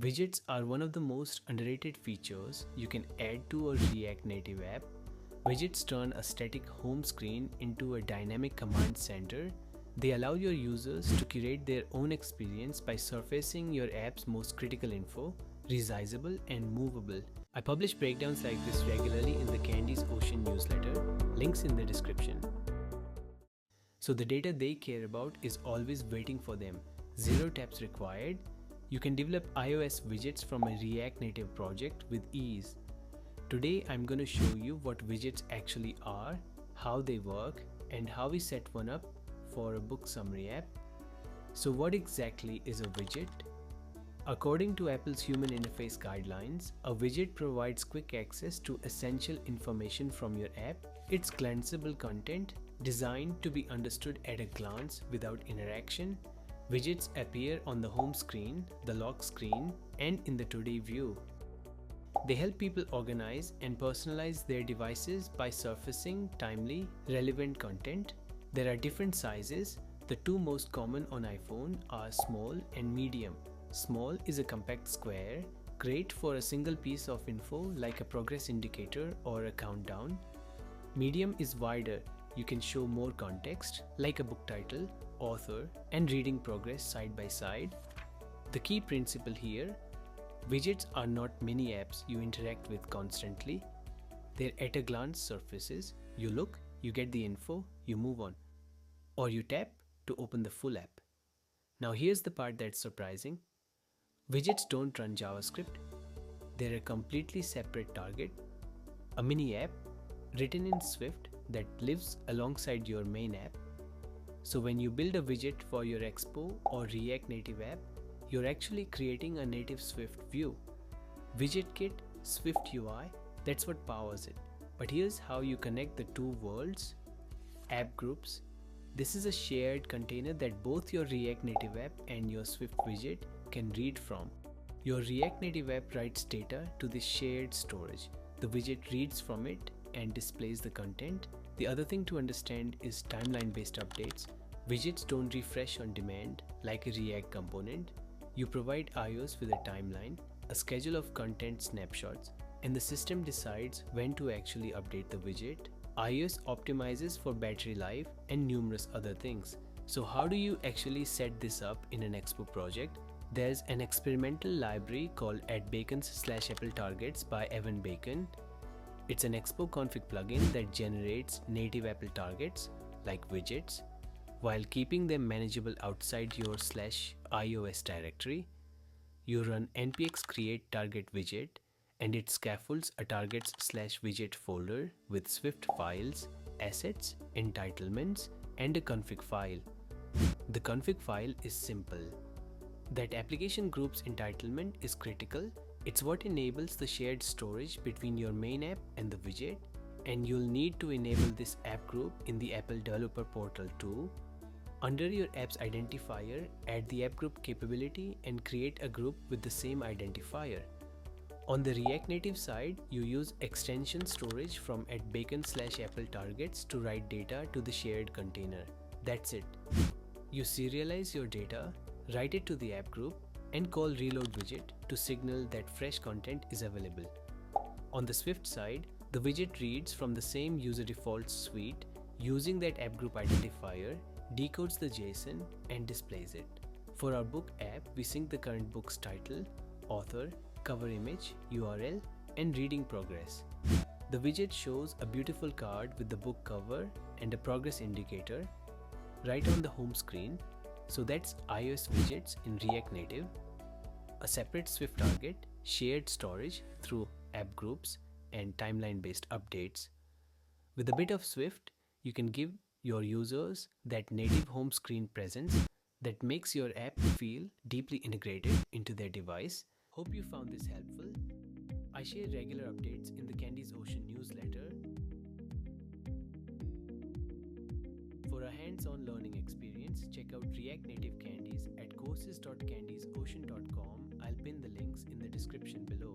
Widgets are one of the most underrated features you can add to a React Native app. Widgets turn a static home screen into a dynamic command center. They allow your users to curate their own experience by surfacing your app's most critical info, resizable and movable. I publish breakdowns like this regularly in the Candies Ocean newsletter, links in the description. So the data they care about is always waiting for them. Zero taps required. You can develop iOS widgets from a React Native project with ease. Today I'm going to show you what widgets actually are, how they work, and how we set one up for a book summary app. So what exactly is a widget? According to Apple's Human Interface Guidelines, a widget provides quick access to essential information from your app. It's glanceable content designed to be understood at a glance without interaction. Widgets appear on the home screen, the lock screen, and in the Today view. They help people organize and personalize their devices by surfacing timely, relevant content. There are different sizes. The two most common on iPhone are small and medium. Small is a compact square, great for a single piece of info like a progress indicator or a countdown. Medium is wider. You can show more context, like a book title, author, and reading progress side by side. The key principle here: widgets are not mini apps you interact with constantly. They're at-a-glance surfaces. You look, you get the info, you move on. Or you tap to open the full app. Now here's the part that's surprising. Widgets don't run JavaScript. They're a completely separate target, a mini app written in Swift that lives alongside your main app. So when you build a widget for your Expo or React Native app, you're actually creating a native Swift view. WidgetKit, Swift UI, that's what powers it. But here's how you connect the two worlds. App groups. This is a shared container that both your React Native app and your Swift widget can read from. Your React Native app writes data to this shared storage. The widget reads from it and displays the content. The other thing to understand is timeline-based updates. Widgets don't refresh on demand like a React component. You provide iOS with a timeline, a schedule of content snapshots, and the system decides when to actually update the widget. iOS optimizes for battery life and numerous other things. So how do you actually set this up in an Expo project? There's an experimental library called @bacons/Apple-targets by Evan Bacon. It's an Expo config plugin that generates native Apple targets, like widgets, while keeping them manageable outside your /iOS directory. You run npx create target widget, and it scaffolds a targets/widget folder with Swift files, assets, entitlements, and a config file. The config file is simple. That application group's entitlement is critical. It's what enables the shared storage between your main app and the widget, and you'll need to enable this app group in the Apple Developer Portal too. Under your app's identifier, add the app group capability and create a group with the same identifier. On the React Native side, you use extension storage from @bacon/Apple-targets to write data to the shared container. That's it. You serialize your data, write it to the app group, and call reload widget to signal that fresh content is available. On the Swift side, the widget reads from the same user defaults suite using that app group identifier, decodes the JSON, and displays it. For our book app, we sync the current book's title, author, cover image, URL, and reading progress. The widget shows a beautiful card with the book cover and a progress indicator right on the home screen. So that's iOS widgets in React Native. A separate Swift target, shared storage through app groups, and timeline-based updates. With a bit of Swift, you can give your users that native home screen presence that makes your app feel deeply integrated into their device. Hope you found this helpful. I share regular updates in the Candies Ocean newsletter. For a hands-on learning experience, check out React Native Candies at courses.candiesocean.com. I'll pin the links in the description below.